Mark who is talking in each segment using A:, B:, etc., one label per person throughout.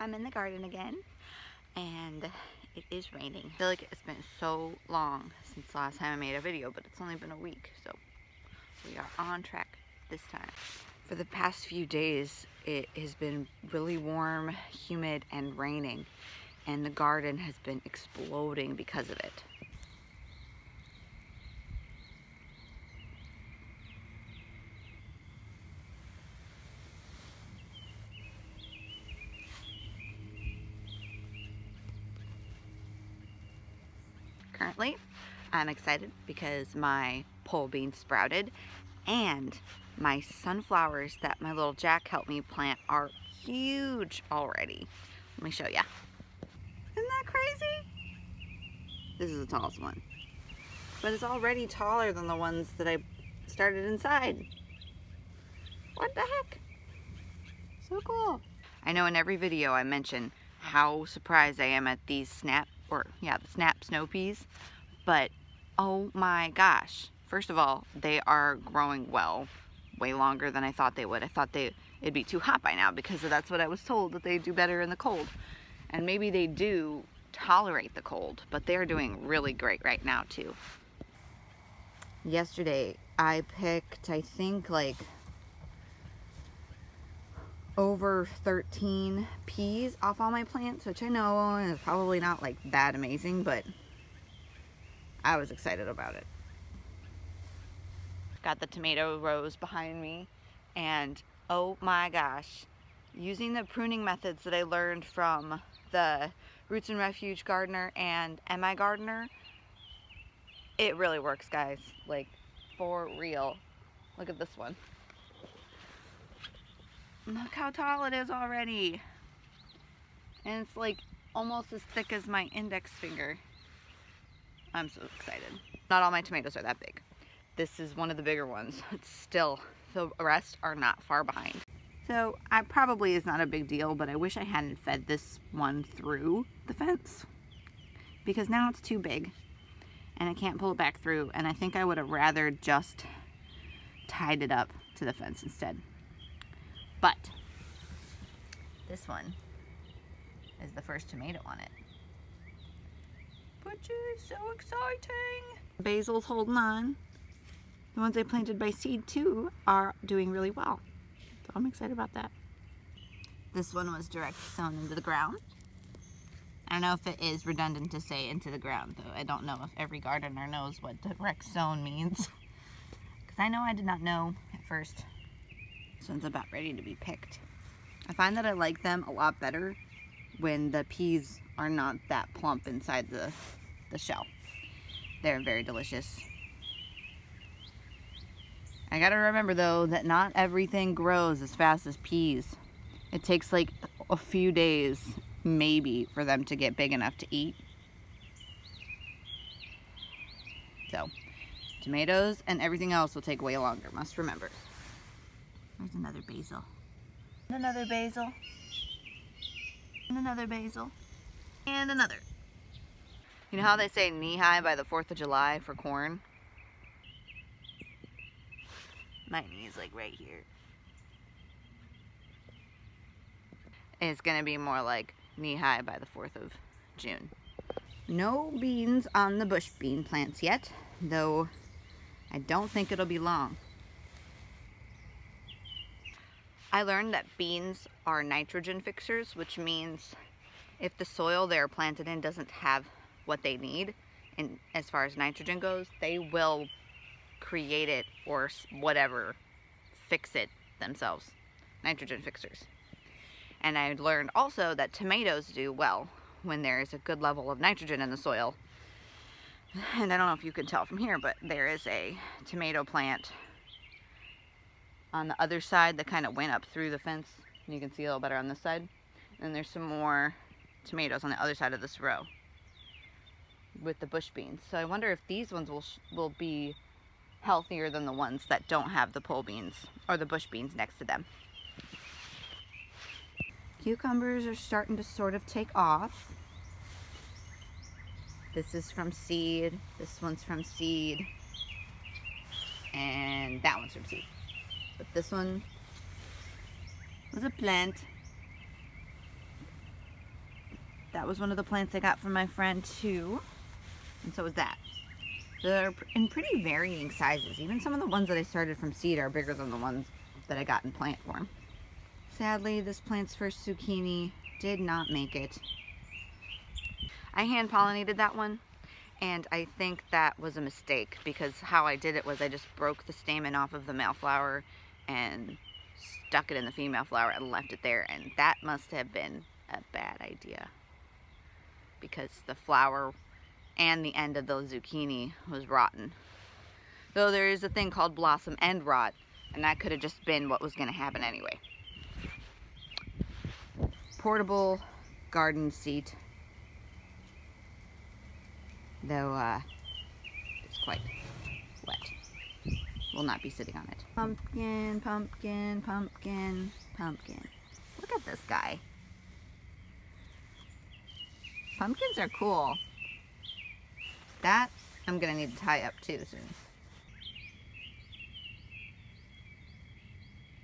A: I'm in the garden again, and it is raining. I feel like it's been so long since the last time I made a video, but it's only been a week, so we are on track this time. For the past few days, it has been really warm, humid, and raining, and the garden has been exploding because of it. Currently, I'm excited because my pole bean sprouted and my sunflowers that my little Jack helped me plant are huge already. Let me show ya. Isn't that crazy? This is the tallest one, but it's already taller than the ones that I started inside. What the heck? So cool. I know in every video I mention how surprised I am at these the snap snow peas, but oh my gosh. First of all, they are growing well, way longer than I thought they would. I thought it'd be too hot by now because that's what I was told, that they do better in the cold. And maybe they do tolerate the cold, but they're doing really great right now too. Yesterday I picked, I think, like over 13 peas off all my plants, which I know is probably not like that amazing, but I was excited about it. Got the tomato rows behind me, and oh my gosh, using the pruning methods that I learned from the Roots and Refuge gardener and MI gardener, it really works, guys. Like, for real. Look at this one. Look how tall it is already. And it's like almost as thick as my index finger. I'm so excited. Not all my tomatoes are that big. This is one of the bigger ones. It's still, the rest are not far behind. So I probably is not a big deal, but I wish I hadn't fed this one through the fence, because now it's too big and I can't pull it back through, and I think I would have rather just tied it up to the fence instead. But this one is the first tomato on it, which is so exciting. Basil's holding on. The ones I planted by seed too are doing really well, so I'm excited about that. This one was direct sown into the ground. I don't know if it is redundant to say into the ground, though. I don't know if every gardener knows what direct sown means, because I know I did not know at first. This one's about ready to be picked. I find that I like them a lot better when the peas are not that plump inside the shell. They're very delicious. I gotta remember though that not everything grows as fast as peas. It takes like a few days maybe for them to get big enough to eat. So tomatoes and everything else will take way longer, must remember. There's another basil. And another basil. And another basil. And another. You know how they say knee-high by the 4th of July for corn? My knee is like right here. It's gonna be more like knee-high by the 4th of June. No beans on the bush bean plants yet, though I don't think it'll be long. I learned that beans are nitrogen fixers, which means if the soil they're planted in doesn't have what they need, and as far as nitrogen goes, they will create it or whatever, fix it themselves. Nitrogen fixers. And I learned also that tomatoes do well when there is a good level of nitrogen in the soil. And I don't know if you can tell from here, but there is a tomato plant on the other side that kind of went up through the fence. And you can see a little better on this side. And there's some more tomatoes on the other side of this row with the bush beans. So I wonder if these ones will be healthier than the ones that don't have the pole beans or the bush beans next to them. Cucumbers are starting to sort of take off. This is from seed, this one's from seed, and that one's from seed. But this one was a plant. That was one of the plants I got from my friend too. And so was that. They're in pretty varying sizes. Even some of the ones that I started from seed are bigger than the ones that I got in plant form. Sadly, this plant's first zucchini did not make it. I hand pollinated that one, and I think that was a mistake because how I did it was I just broke the stamen off of the male flower and stuck it in the female flower and left it there, and that must have been a bad idea because the flower and the end of the zucchini was rotten. Though there is a thing called blossom end rot, and that could have just been what was going to happen anyway. Portable garden seat, though it's quite wet. Will not be sitting on it. Pumpkin, pumpkin, pumpkin, pumpkin. Look at this guy. Pumpkins are cool. That I'm gonna need to tie up too soon.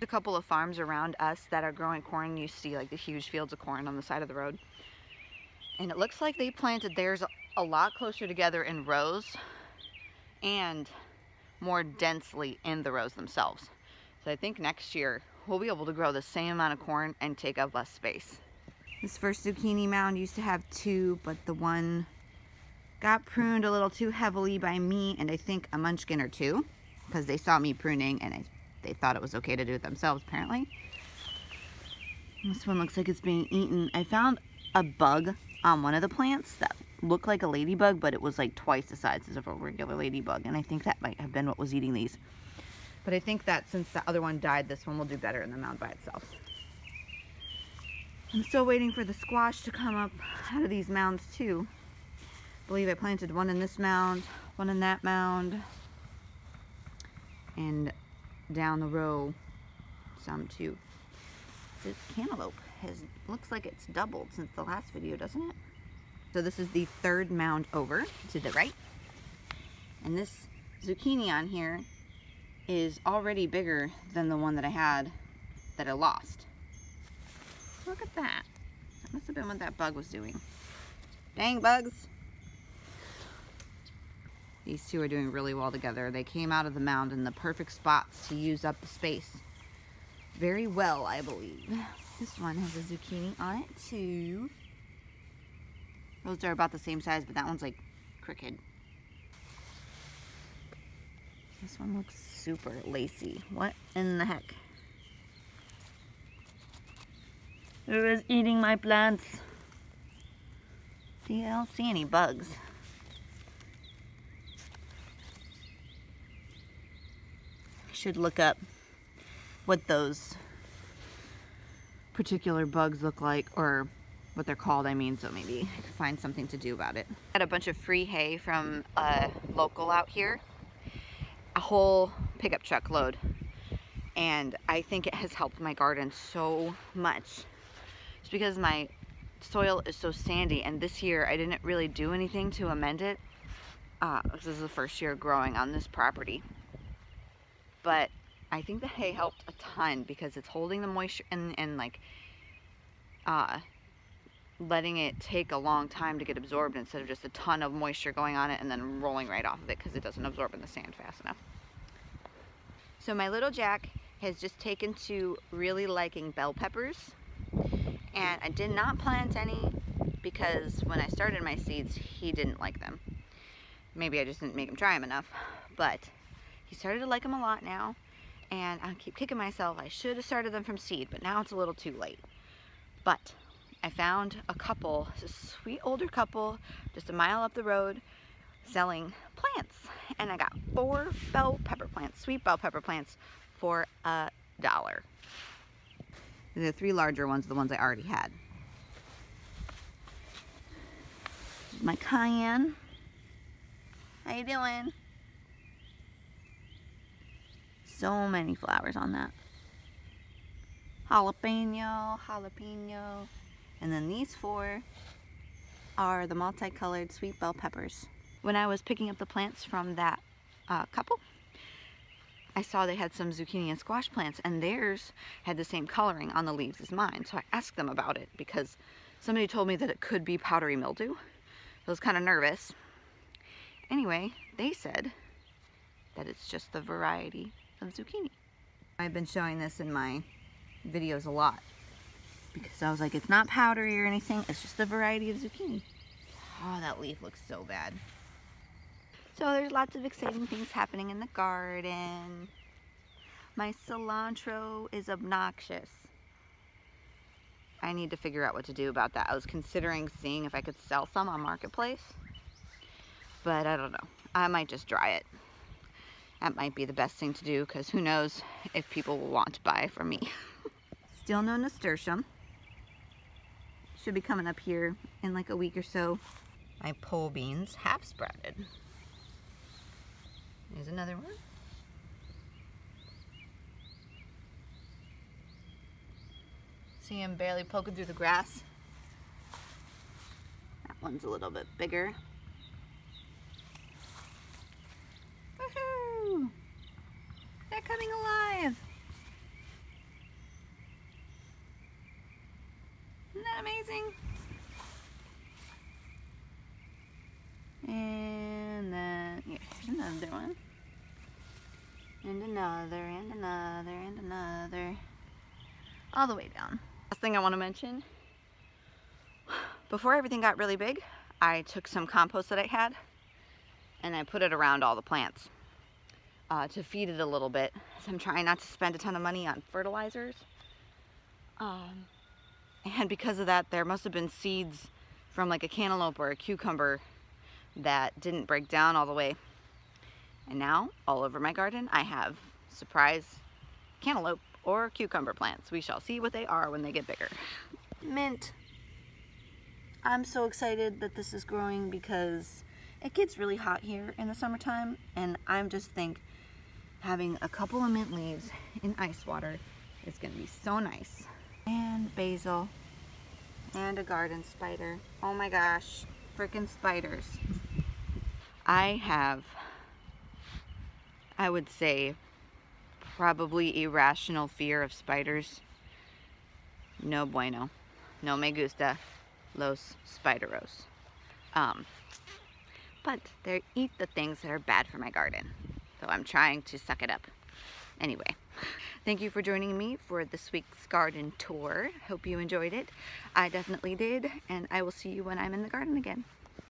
A: A couple of farms around us that are growing corn. You see like the huge fields of corn on the side of the road. And it looks like they planted theirs a lot closer together in rows and more densely in the rows themselves. So I think next year we'll be able to grow the same amount of corn and take up less space. This first zucchini mound used to have 2, but the one got pruned a little too heavily by me and I think a munchkin or 2 because they saw me pruning and they thought it was okay to do it themselves apparently. This one looks like it's being eaten. I found a bug on one of the plants that looked like a ladybug, but it was like twice the size of a regular ladybug, and I think that might have been what was eating these. But I think that since the other one died, this one will do better in the mound by itself. I'm still waiting for the squash to come up out of these mounds too. I believe I planted one in this mound, one in that mound, and down the row some too. This cantaloupe looks like it's doubled since the last video, doesn't it? So this is the 3rd mound over to the right. And this zucchini on here is already bigger than the one that I had that I lost. Look at that. That must have been what that bug was doing. Dang bugs. These two are doing really well together. They came out of the mound in the perfect spots to use up the space very well, I believe. This one has a zucchini on it too. Those are about the same size, but that one's like crooked. This one looks super lacy. What in the heck? Who is eating my plants? See, I don't see any bugs. I should look up what those particular bugs look like, or what they're called, I mean, so maybe I could find something to do about it. I had a bunch of free hay from a local out here, a whole pickup truck load, and I think it has helped my garden so much. It's because my soil is so sandy, and this year I didn't really do anything to amend it. This is the first year growing on this property, but I think the hay helped a ton because it's holding the moisture and like letting it take a long time to get absorbed instead of just a ton of moisture going on it and then rolling right off of it because it doesn't absorb in the sand fast enough. So my little Jack has just taken to really liking bell peppers, and I did not plant any because when I started my seeds he didn't like them. Maybe I just didn't make him try them enough, but he started to like them a lot now, and I keep kicking myself. I should have started them from seed, but now it's a little too late. But I found a couple, a sweet older couple, just a mile up the road, selling plants. And I got 4 bell pepper plants, sweet bell pepper plants, for $1. The 3 larger ones are the ones I already had. This is my cayenne. How you doing? So many flowers on that. Jalapeno, jalapeno. And then these 4 are the multicolored sweet bell peppers. When I was picking up the plants from that couple, I saw they had some zucchini and squash plants, and theirs had the same coloring on the leaves as mine. So I asked them about it because Somebody told me that it could be powdery mildew. I was kind of nervous. Anyway, they said that it's just the variety of zucchini. I've been showing this in my videos a lot because I was like, it's not powdery or anything, it's just the variety of zucchini. Oh, that leaf looks so bad. So there's lots of exciting things happening in the garden. My cilantro is obnoxious. I need to figure out what to do about that. I was considering seeing if I could sell some on Marketplace, but I don't know. I might just dry it. That might be the best thing to do, because who knows if people will want to buy from me. Still no nasturtium. Should be coming up here in like a week or so. My pole beans have sprouted. Here's another one. See him barely poking through the grass. That one's a little bit bigger. Woohoo! They're coming alive! Isn't that amazing? And then, yeah, here's another one. And another, and another, and another. All the way down. Last thing I want to mention, before everything got really big, I took some compost that I had and I put it around all the plants to feed it a little bit. So I'm trying not to spend a ton of money on fertilizers. And because of that, there must have been seeds from like a cantaloupe or a cucumber that didn't break down all the way. And now, all over my garden, I have surprise cantaloupe or cucumber plants. We shall see what they are when they get bigger. Mint. I'm so excited that this is growing because it gets really hot here in the summertime, and I'm just think having a couple of mint leaves in ice water is gonna be so nice. And basil and a garden spider. Oh my gosh, freaking spiders. I have, I would say, probably irrational fear of spiders. No bueno. No me gusta los spideros. But they eat the things that are bad for my garden. So I'm trying to suck it up. Anyway, thank you for joining me for this week's garden tour. Hope you enjoyed it. I definitely did, and I will see you when I'm in the garden again.